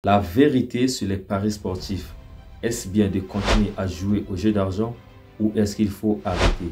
La vérité sur les paris sportifs, est-ce bien de continuer à jouer au jeu d'argent ou est-ce qu'il faut arrêter?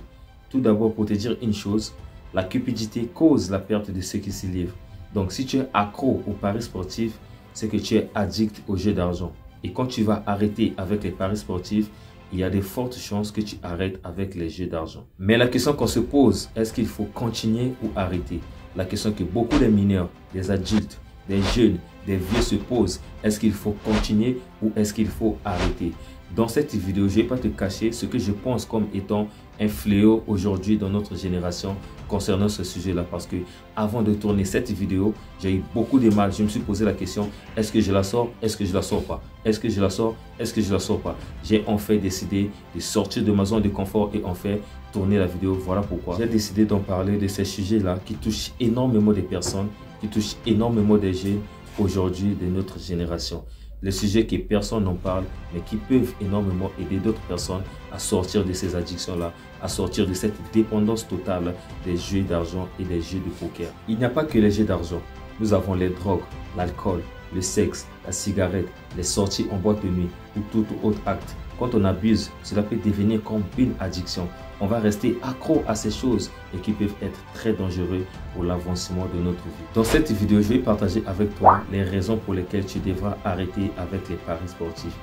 Tout d'abord, pour te dire une chose, la cupidité cause la perte de ceux qui s'y livrent. Donc si tu es accro aux paris sportifs, c'est que tu es addict au jeu d'argent. Et quand tu vas arrêter avec les paris sportifs, il y a de fortes chances que tu arrêtes avec les jeux d'argent. Mais la question qu'on se pose, est-ce qu'il faut continuer ou arrêter? La question que beaucoup de mineurs, des adultes, des jeunes, des vieux se posent, est-ce qu'il faut continuer ou est-ce qu'il faut arrêter? Dans cette vidéo, je ne vais pas te cacher ce que je pense comme étant un fléau aujourd'hui dans notre génération concernant ce sujet-là. Parce que avant de tourner cette vidéo, j'ai eu beaucoup de mal. Je me suis posé la question, est-ce que je la sors? Est-ce que je la sors pas? Est-ce que je la sors? Est-ce que je la sors pas? J'ai enfin décidé de sortir de ma zone de confort et enfin tourner la vidéo. Voilà pourquoi j'ai décidé d'en parler de ces sujets-là qui touchent énormément de personnes, qui touchent énormément des jeunes aujourd'hui de notre génération. Les sujets que personne n'en parle, mais qui peuvent énormément aider d'autres personnes à sortir de ces addictions-là, à sortir de cette dépendance totale des jeux d'argent et des jeux de poker. Il n'y a pas que les jeux d'argent. Nous avons les drogues, l'alcool, le sexe, la cigarette, les sorties en boîte de nuit ou tout autre acte. Quand on abuse, cela peut devenir comme une addiction. On va rester accro à ces choses et qui peuvent être très dangereux pour l'avancement de notre vie. Dans cette vidéo, je vais partager avec toi les raisons pour lesquelles tu devras arrêter avec les paris sportifs.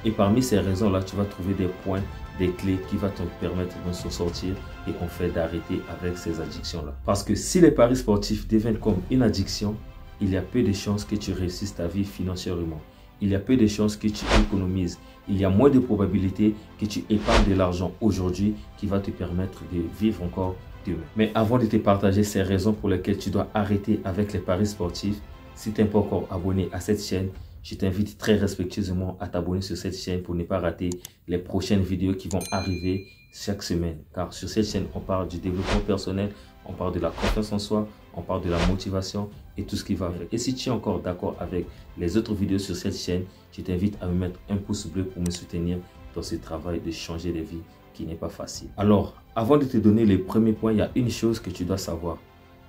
Et parmi ces raisons-là, tu vas trouver des points, des clés qui vont te permettre de s'en sortir et en fait d'arrêter avec ces addictions-là. Parce que si les paris sportifs deviennent comme une addiction, il y a peu de chances que tu réussisses ta vie financièrement. Il y a peu de chances que tu économises. Il y a moins de probabilités que tu épargnes de l'argent aujourd'hui qui va te permettre de vivre encore demain. Mais avant de te partager ces raisons pour lesquelles tu dois arrêter avec les paris sportifs, si tu n'es pas encore abonné à cette chaîne, je t'invite très respectueusement à t'abonner sur cette chaîne pour ne pas rater les prochaines vidéos qui vont arriver chaque semaine. Car sur cette chaîne, on parle du développement personnel, on parle de la confiance en soi, on parle de la motivation et tout ce qui va avec. Et si tu es encore d'accord avec les autres vidéos sur cette chaîne, je t'invite à me mettre un pouce bleu pour me soutenir dans ce travail de changer les vies qui n'est pas facile. Alors, avant de te donner les premiers points, il y a une chose que tu dois savoir.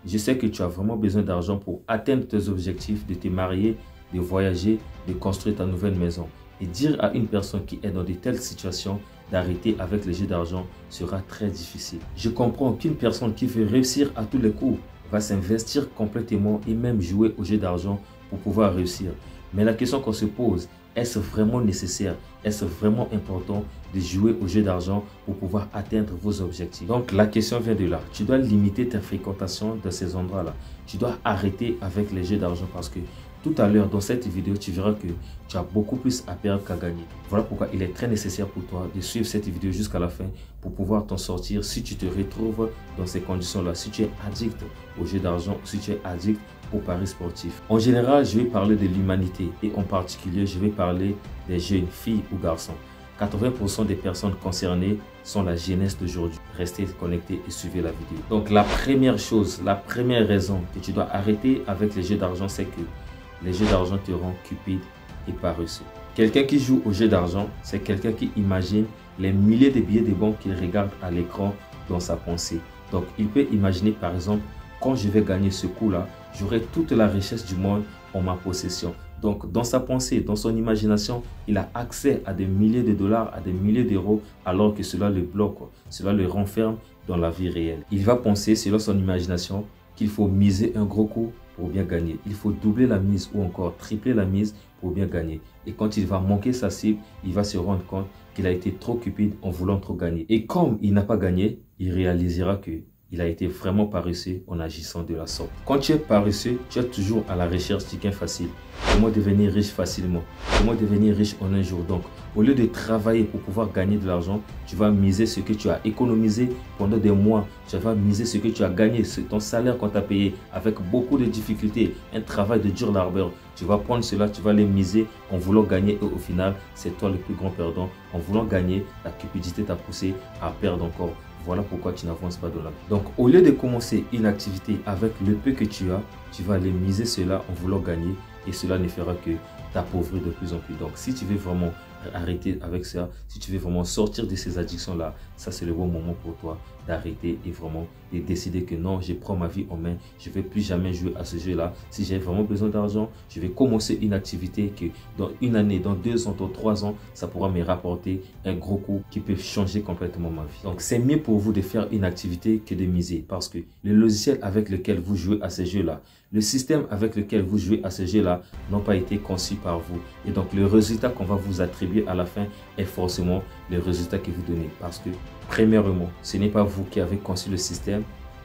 Je sais que tu as vraiment besoin d'argent pour atteindre tes objectifs, de te marier, de voyager, de construire ta nouvelle maison. Et dire à une personne qui est dans de telles situations d'arrêter avec les jeux d'argent sera très difficile. Je comprends qu'une personne qui veut réussir à tous les coups va s'investir complètement et même jouer au jeu d'argent pour pouvoir réussir. Mais la question qu'on se pose, est-ce vraiment nécessaire? Est-ce vraiment important de jouer au jeu d'argent pour pouvoir atteindre vos objectifs? Donc la question vient de là. Tu dois limiter ta fréquentation dans ces endroits-là. Tu dois arrêter avec les jeux d'argent parce que tout à l'heure, dans cette vidéo, tu verras que tu as beaucoup plus à perdre qu'à gagner. Voilà pourquoi il est très nécessaire pour toi de suivre cette vidéo jusqu'à la fin pour pouvoir t'en sortir si tu te retrouves dans ces conditions-là. Si tu es addict au jeu d'argent, si tu es addict aux paris sportifs. En général, je vais parler de l'humanité et en particulier, je vais parler des jeunes filles ou garçons. 80% des personnes concernées sont la jeunesse d'aujourd'hui. Restez connectés et suivez la vidéo. Donc la première chose, la première raison que tu dois arrêter avec les jeux d'argent, c'est que les jeux d'argent te rendent cupide et paresseux. Quelqu'un qui joue au jeu d'argent, c'est quelqu'un qui imagine les milliers de billets de banque qu'il regarde à l'écran dans sa pensée. Donc, il peut imaginer par exemple, quand je vais gagner ce coup-là, j'aurai toute la richesse du monde en ma possession. Donc, dans sa pensée, dans son imagination, il a accès à des milliers de dollars, à des milliers d'euros, alors que cela le bloque, cela le renferme dans la vie réelle. Il va penser, selon son imagination, qu'il faut miser un gros coup pour bien gagner. Il faut doubler la mise ou encore tripler la mise pour bien gagner. Et quand il va manquer sa cible, il va se rendre compte qu'il a été trop cupide en voulant trop gagner. Et comme il n'a pas gagné, il réalisera que il a été vraiment paresseux en agissant de la sorte. Quand tu es paresseux, tu es toujours à la recherche du gain facile. Comment devenir riche facilement? Comment devenir riche en un jour? Donc, au lieu de travailler pour pouvoir gagner de l'argent, tu vas miser ce que tu as économisé pendant des mois. Tu vas miser ce que tu as gagné, ton salaire qu'on t'a payé avec beaucoup de difficultés, un travail de dur labeur. Tu vas prendre cela, tu vas les miser en voulant gagner et au final, c'est toi le plus grand perdant. En voulant gagner, la cupidité t'a poussé à perdre encore. Voilà pourquoi tu n'avances pas dans la vie. Donc, au lieu de commencer une activité avec le peu que tu as, tu vas aller miser cela en voulant gagner et cela ne fera que t'appauvrir de plus en plus. Donc, si tu veux vraiment arrêter avec ça, si tu veux vraiment sortir de ces addictions-là, ça c'est le bon moment pour toi d'arrêter et vraiment de décider que non, je prends ma vie en main, je ne vais plus jamais jouer à ce jeu-là. Si j'ai vraiment besoin d'argent, je vais commencer une activité que dans une année, dans 2 ans, dans 3 ans, ça pourra me rapporter un gros coup qui peut changer complètement ma vie. Donc c'est mieux pour vous de faire une activité que de miser parce que le logiciel avec lequel vous jouez à ces jeux-là, le système avec lequel vous jouez à ce jeu-là n'ont pas été conçus par vous. Et donc, le résultat qu'on va vous attribuer à la fin est forcément le résultat que vous donnez. Parce que, premièrement, ce n'est pas vous qui avez conçu le système.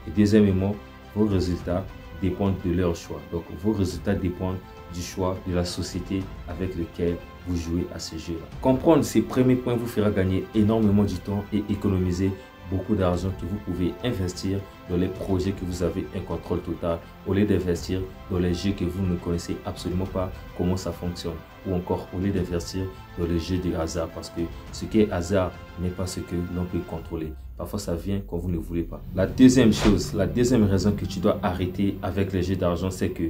Et deuxièmement, vos résultats dépendent de leur choix. Donc, vos résultats dépendent du choix de la société avec laquelle vous jouez à ce jeu-là. Comprendre ces premiers points vous fera gagner énormément du temps et économiser beaucoup d'argent que vous pouvez investir dans les projets que vous avez un contrôle total au lieu d'investir dans les jeux que vous ne connaissez absolument pas comment ça fonctionne ou encore au lieu d'investir dans les jeux de hasard parce que ce qui est hasard n'est pas ce que l'on peut contrôler. Parfois ça vient quand vous ne voulez pas. La deuxième chose, la deuxième raison que tu dois arrêter avec les jeux d'argent, c'est que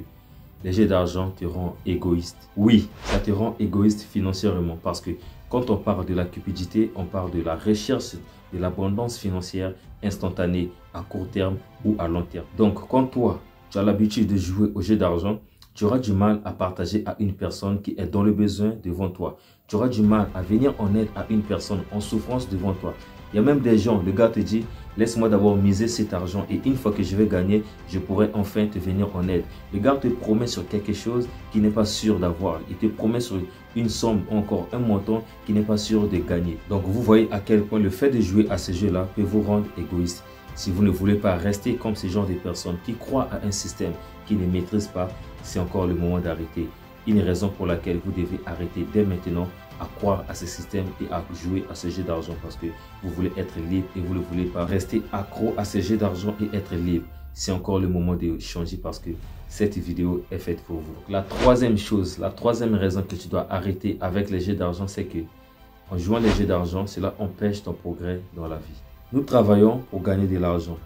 les jeux d'argent te rendent égoïste. Oui, ça te rend égoïste financièrement parce que quand on parle de la cupidité, on parle de la recherche de l'abondance financière instantanée à court terme ou à long terme. Donc, quand toi, tu as l'habitude de jouer aux jeux d'argent, tu auras du mal à partager à une personne qui est dans le besoin devant toi. Tu auras du mal à venir en aide à une personne en souffrance devant toi. Il y a même des gens, le gars te dit, laisse-moi d'abord miser cet argent et une fois que je vais gagner, je pourrai enfin te venir en aide. Le gars te promet sur quelque chose qu'il n'est pas sûr d'avoir. Il te promet sur une somme, encore un montant qu'il n'est pas sûr de gagner. Donc vous voyez à quel point le fait de jouer à ce jeu-là peut vous rendre égoïste. Si vous ne voulez pas rester comme ce genre de personnes qui croient à un système qu'ils ne maîtrisent pas, c'est encore le moment d'arrêter. Une raison pour laquelle vous devez arrêter dès maintenant à croire à ce système et à jouer à ce jeu d'argent parce que vous voulez être libre et vous ne voulez pas rester accro à ce jeu d'argent et être libre. C'est encore le moment de changer parce que cette vidéo est faite pour vous. La troisième chose, la troisième raison que tu dois arrêter avec les jeux d'argent, c'est que en jouant les jeux d'argent, cela empêche ton progrès dans la vie. Nous travaillons pour gagner de l'argent.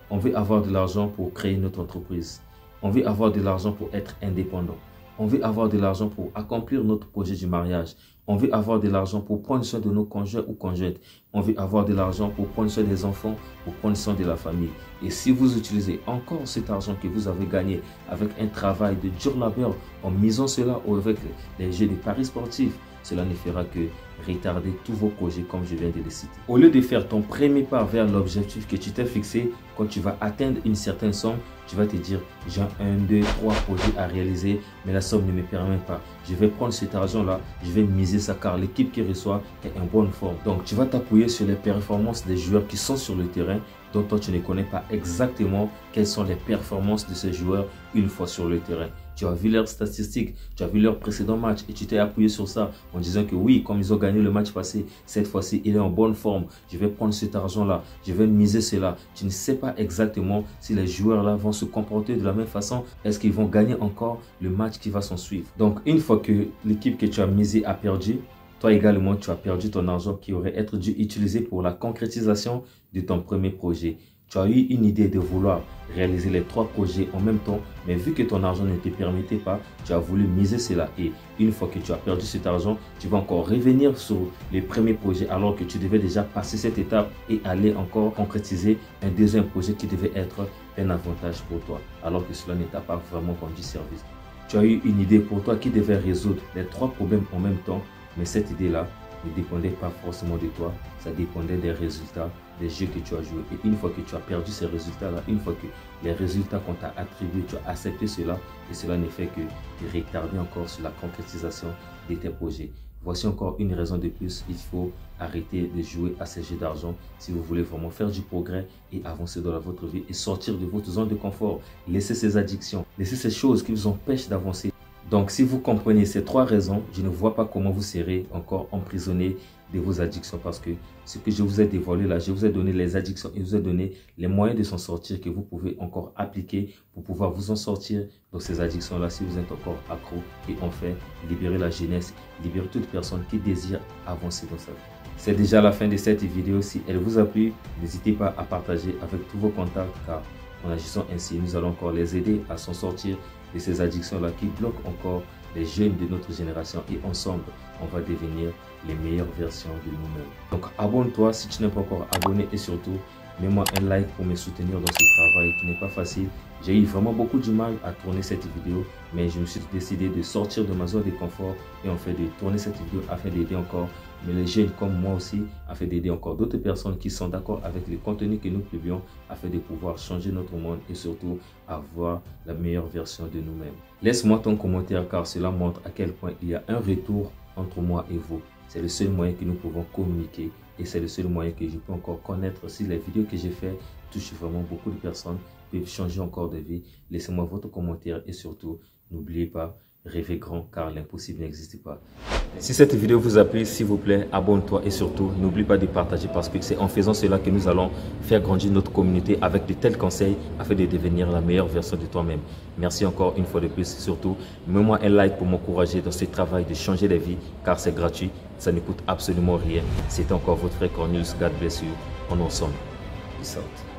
On veut avoir de l'argent pour créer notre entreprise. On veut avoir de l'argent pour être indépendant. On veut avoir de l'argent pour accomplir notre projet du mariage. On veut avoir de l'argent pour prendre soin de nos conjoints ou conjointes. On veut avoir de l'argent pour prendre soin des enfants, pour prendre soin de la famille. Et si vous utilisez encore cet argent que vous avez gagné avec un travail de dur labeur, en misant cela avec les jeux de paris sportifs, cela ne fera que retarder tous vos projets comme je viens de les citer. Au lieu de faire ton premier pas vers l'objectif que tu t'es fixé, quand tu vas atteindre une certaine somme, tu vas te dire, j'ai 1, 2, 3 projets à réaliser, mais la somme ne me permet pas. Je vais prendre cet argent-là, je vais miser ça car l'équipe qui reçoit est en bonne forme. Donc, tu vas t'appuyer sur les performances des joueurs qui sont sur le terrain, dont toi, tu ne connais pas exactement quelles sont les performances de ces joueurs une fois sur le terrain. Tu as vu leurs statistiques, tu as vu leurs précédents matchs et tu t'es appuyé sur ça en disant que oui, comme ils ont gagné le match passé, cette fois-ci, il est en bonne forme. Je vais prendre cet argent-là, je vais miser cela. Tu ne sais pas exactement si les joueurs-là vont se comporter de la même façon. Est-ce qu'ils vont gagner encore le match qui va s'en suivre? Donc, une fois que l'équipe que tu as misée a perdu, toi également, tu as perdu ton argent qui aurait été dû utiliser pour la concrétisation de ton premier projet. Tu as eu une idée de vouloir réaliser les 3 projets en même temps, mais vu que ton argent ne te permettait pas, tu as voulu miser cela. Et une fois que tu as perdu cet argent, tu vas encore revenir sur les premiers projets alors que tu devais déjà passer cette étape et aller encore concrétiser un deuxième projet qui devait être un avantage pour toi, alors que cela ne t'a pas vraiment rendu service. Tu as eu une idée pour toi qui devait résoudre les 3 problèmes en même temps, mais cette idée-là ne dépendait pas forcément de toi, ça dépendait des résultats des jeux que tu as joués. Et une fois que tu as perdu ces résultats-là, une fois que les résultats qu'on t'a attribués, tu as accepté cela, et cela ne fait que te retarder encore sur la concrétisation de tes projets. Voici encore une raison de plus, il faut arrêter de jouer à ces jeux d'argent si vous voulez vraiment faire du progrès et avancer dans votre vie et sortir de votre zone de confort. Laissez ces addictions, laissez ces choses qui vous empêchent d'avancer. Donc, si vous comprenez ces 3 raisons, je ne vois pas comment vous serez encore emprisonné de vos addictions parce que ce que je vous ai dévoilé là, je vous ai donné les addictions et je vous ai donné les moyens de s'en sortir que vous pouvez encore appliquer pour pouvoir vous en sortir de ces addictions-là si vous êtes encore accro et enfin libérer la jeunesse, libérer toute personne qui désire avancer dans sa vie. C'est déjà la fin de cette vidéo. Si elle vous a plu, n'hésitez pas à partager avec tous vos contacts car en agissant ainsi, nous allons encore les aider à s'en sortir de ces addictions-là qui bloquent encore les jeunes de notre génération et ensemble, on va devenir les meilleures versions de nous-mêmes. Donc abonne-toi si tu n'es pas encore abonné et surtout Mets-moi un like pour me soutenir dans ce travail qui n'est pas facile. J'ai eu vraiment beaucoup de mal à tourner cette vidéo, mais je me suis décidé de sortir de ma zone de confort et en fait de tourner cette vidéo afin d'aider encore les jeunes comme moi aussi, afin d'aider encore d'autres personnes qui sont d'accord avec le contenu que nous publions, afin de pouvoir changer notre monde et surtout avoir la meilleure version de nous-mêmes. Laisse-moi ton commentaire car cela montre à quel point il y a un retour entre moi et vous. C'est le seul moyen que nous pouvons communiquer et c'est le seul moyen que je peux encore connaître si les vidéos que j'ai faites touchent vraiment beaucoup de personnes, peuvent changer encore de vie. Laissez-moi votre commentaire et surtout, n'oubliez pas, rêvez grand car l'impossible n'existe pas. Si cette vidéo vous a plu, s'il vous plaît, abonne-toi et surtout, n'oublie pas de partager parce que c'est en faisant cela que nous allons faire grandir notre communauté avec de tels conseils afin de devenir la meilleure version de toi-même. Merci encore une fois de plus. Surtout, mets-moi un like pour m'encourager dans ce travail de changer les vies car c'est gratuit, ça ne coûte absolument rien. C'était encore votre frère Cornelius. God bless you. On est ensemble. Peace out.